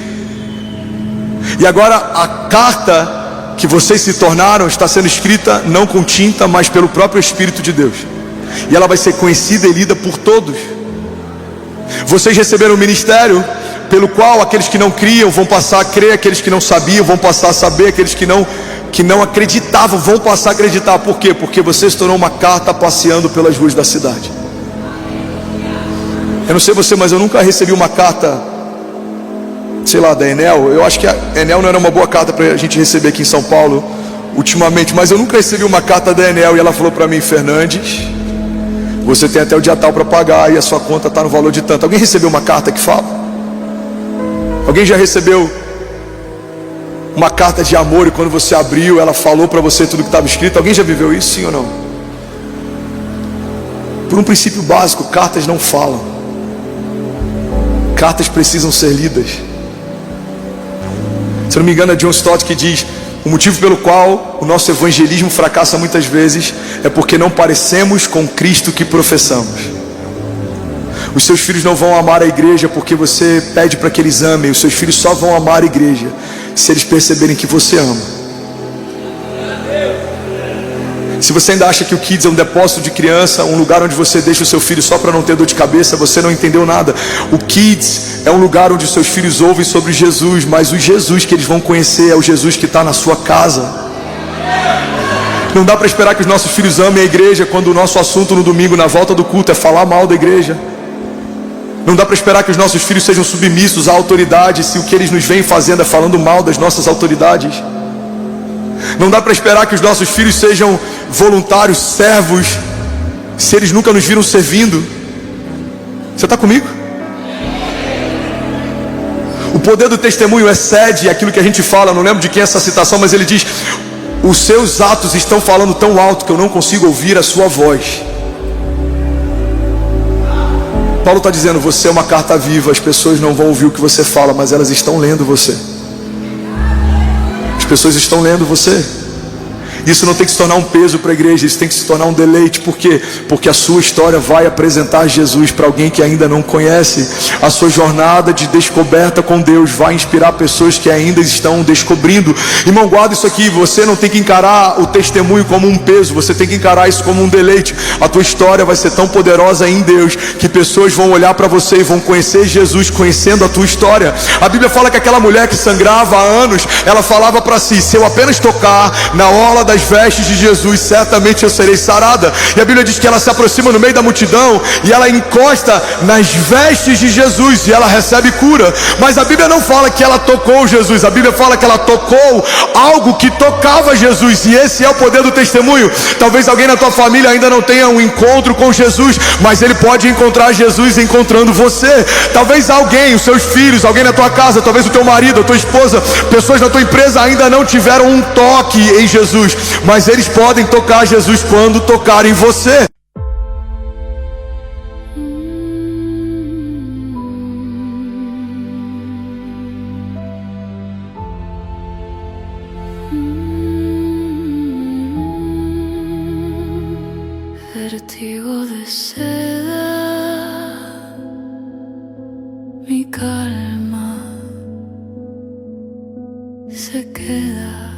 Speaker 1: e agora a carta que vocês se tornaram está sendo escrita não com tinta, mas pelo próprio Espírito de Deus, e ela vai ser conhecida e lida por todos. Vocês receberam o ministério pelo qual aqueles que não criam vão passar a crer, aqueles que não sabiam vão passar a saber, aqueles que não acreditavam vão passar a acreditar. Por quê? Porque você se tornou uma carta passeando pelas ruas da cidade. Eu não sei você, mas eu nunca recebi uma carta, sei lá, da Enel. Eu acho que a Enel não era uma boa carta para a gente receber aqui em São Paulo ultimamente, mas eu nunca recebi uma carta da Enel e ela falou para mim, Fernandes, você tem até o dia tal para pagar e a sua conta está no valor de tanto. Alguém recebeu uma carta que fala? Alguém já recebeu uma carta de amor e quando você abriu ela falou para você tudo que estava escrito? Alguém já viveu isso, sim ou não? Por um princípio básico, cartas não falam. Cartas precisam ser lidas. Se eu não me engano é John Stott que diz: o motivo pelo qual o nosso evangelismo fracassa muitas vezes é porque não parecemos com Cristo que professamos. Os seus filhos não vão amar a igreja porque você pede para que eles amem. Os seus filhos só vão amar a igreja se eles perceberem que você ama. Se você ainda acha que o Kids é um depósito de criança, um lugar onde você deixa o seu filho só para não ter dor de cabeça, você não entendeu nada. O Kids é um lugar onde seus filhos ouvem sobre Jesus, mas o Jesus que eles vão conhecer é o Jesus que está na sua casa. Não dá para esperar que os nossos filhos amem a igreja quando o nosso assunto no domingo, na volta do culto, é falar mal da igreja. Não dá para esperar que os nossos filhos sejam submissos à autoridade se o que eles nos vêm fazendo é falando mal das nossas autoridades. Não dá para esperar que os nossos filhos sejam voluntários, servos, se eles nunca nos viram servindo. Você está comigo? O poder do testemunho excede aquilo que a gente fala. Não lembro de quem é essa citação, mas ele diz: os seus atos estão falando tão alto que eu não consigo ouvir a sua voz. Paulo está dizendo, você é uma carta viva. As pessoas não vão ouvir o que você fala, mas elas estão lendo você. As pessoas estão lendo você. Isso não tem que se tornar um peso para a igreja, isso tem que se tornar um deleite. Por quê? Porque a sua história vai apresentar Jesus para alguém que ainda não conhece. A sua jornada de descoberta com Deus vai inspirar pessoas que ainda estão descobrindo. Irmão, guarda isso aqui. Você não tem que encarar o testemunho como um peso, você tem que encarar isso como um deleite. A tua história vai ser tão poderosa em Deus que pessoas vão olhar para você e vão conhecer Jesus conhecendo a tua história. A Bíblia fala que aquela mulher que sangrava há anos, ela falava para si: se eu apenas tocar na orla das vestes de Jesus, certamente eu serei sarada. E a Bíblia diz que ela se aproxima no meio da multidão e ela encosta nas vestes de Jesus e ela recebe cura. Mas a Bíblia não fala que ela tocou Jesus, a Bíblia fala que ela tocou algo que tocava Jesus. E esse é o poder do testemunho. Talvez alguém na tua família ainda não tenha um encontro com Jesus, mas ele pode encontrar Jesus encontrando você. Talvez alguém, os seus filhos, alguém na tua casa, talvez o teu marido, a tua esposa, pessoas na tua empresa ainda não tiveram um toque em Jesus, mas eles podem tocar Jesus quando tocarem você.
Speaker 2: Vértigo de seda, mi calma se queda.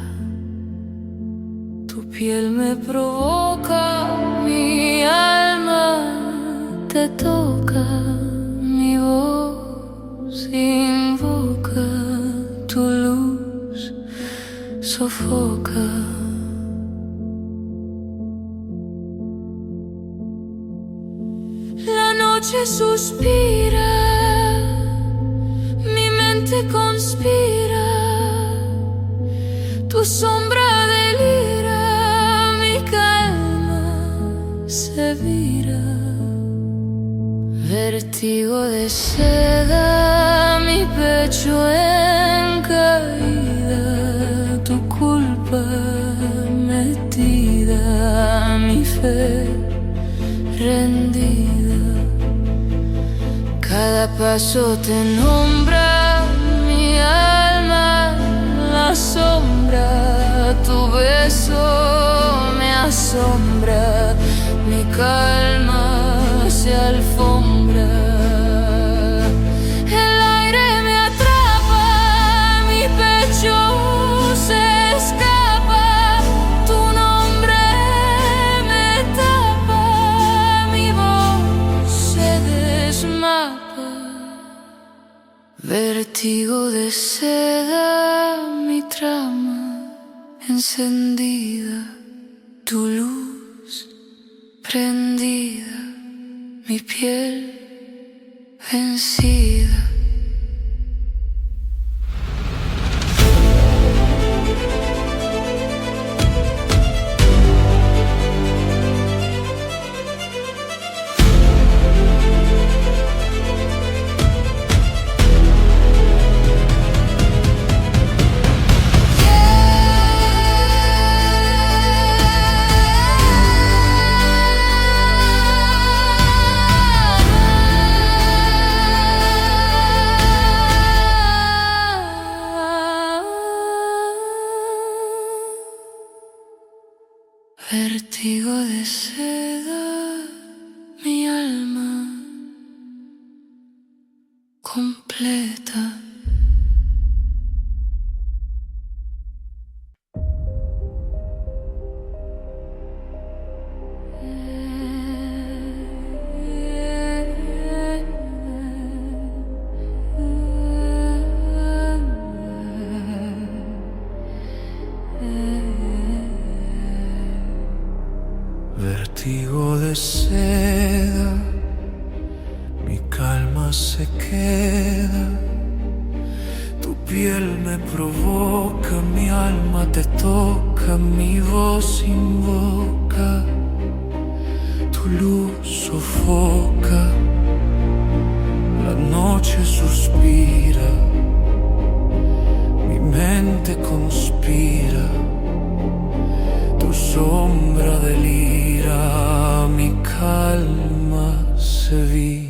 Speaker 2: Tu piel me provoca, mi alma te toca, mi voz invoca, tu luz sofoca. La noche suspira, mi mente conspira, tu sombra delira, mi calma se vira. Vértigo de seda, mi pecho en caída, tu culpa metida, mi fe rendida. Cada paso te nombra, mi alma la sombra, tu beso me asombra, mi calma se alfombra. El aire me atrapa, mi pecho se escapa, tu nombre me tapa, mi voz se desmapa. Vértigo de seda, mi trama encendida, tu luz prendida, mi piel vencida. Vértigo de seda, mi alma completa.
Speaker 3: Vértigo de seda, mi calma se queda, tu piel me provoca, mi alma te toca, mi voz invoca, tu luz sofoca, la noche suspira, mi mente conspira, tu sombra delira, mi calma se vira.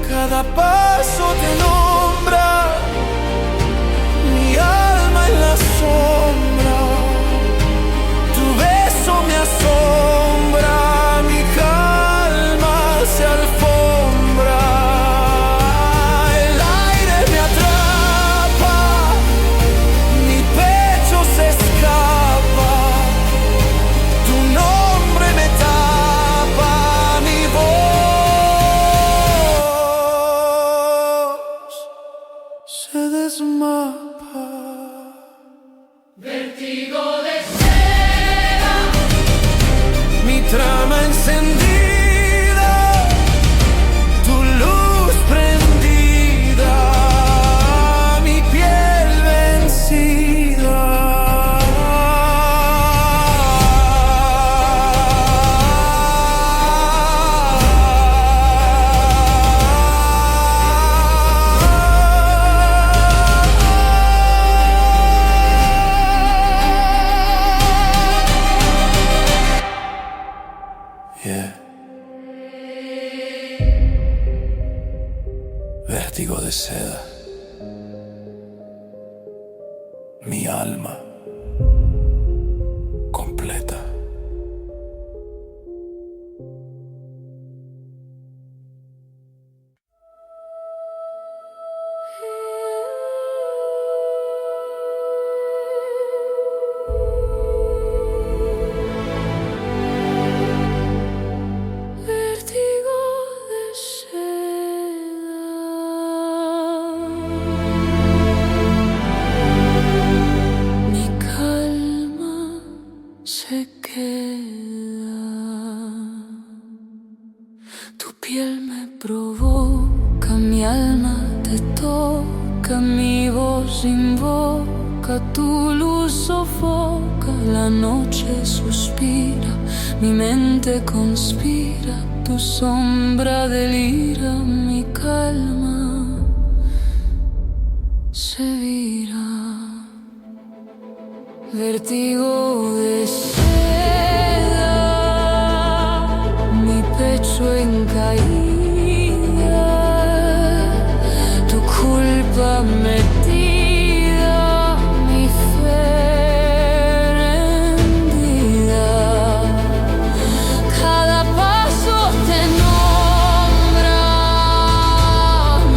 Speaker 3: Cada paso te nombra, mi alma en la sombra, tu beso me asombra, mi calma se alfombra, el aire me atrapa, mi pecho se escapa, tu nombre me tapa, mi voz se desmapa.
Speaker 2: Vértigo de seda,
Speaker 3: Mi trama encendida, tu luz prendida, mi piel vencida. Yeah. Vértigo de seda, mi alma completa.
Speaker 2: vértigo de seda, mi calma se queda, tu piel me provoca, mi alma te toca, boca, mi voz invoca, tu luz sofoca, la noche suspira, mi mente conspira, tu sombra delira, mi calma se vira. Vértigo de seda, mi pecho en caída, tu culpa metida, mi fe rendida. Cada paso te nombra,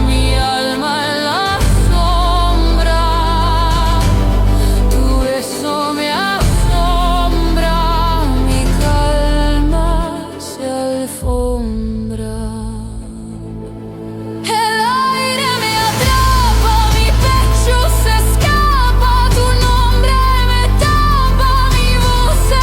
Speaker 2: mi alma en la sombra, tu beso me asombra, mi calma se alfombra. El aire me atrapa, mi pecho se escapa, tu nombre me tapa, mi voz se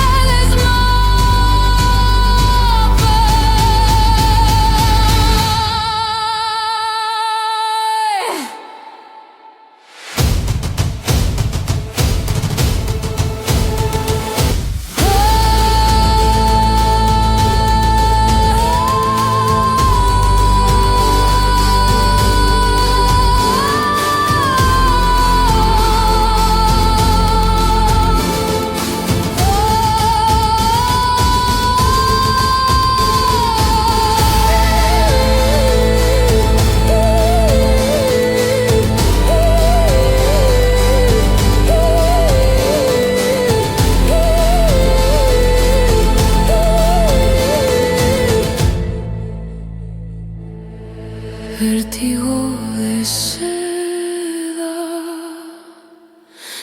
Speaker 2: vértigo de seda,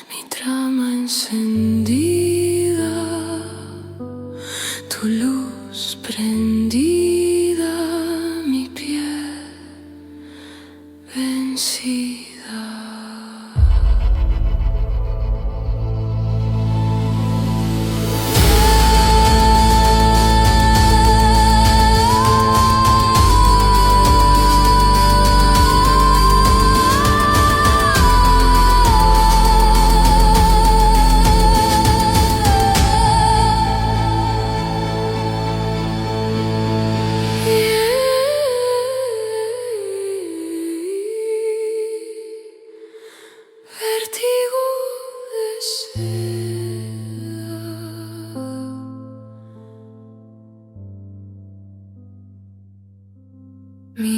Speaker 2: mi trama encendida, tu luz prendida, mi piel vencida. Vértigo de seda, mi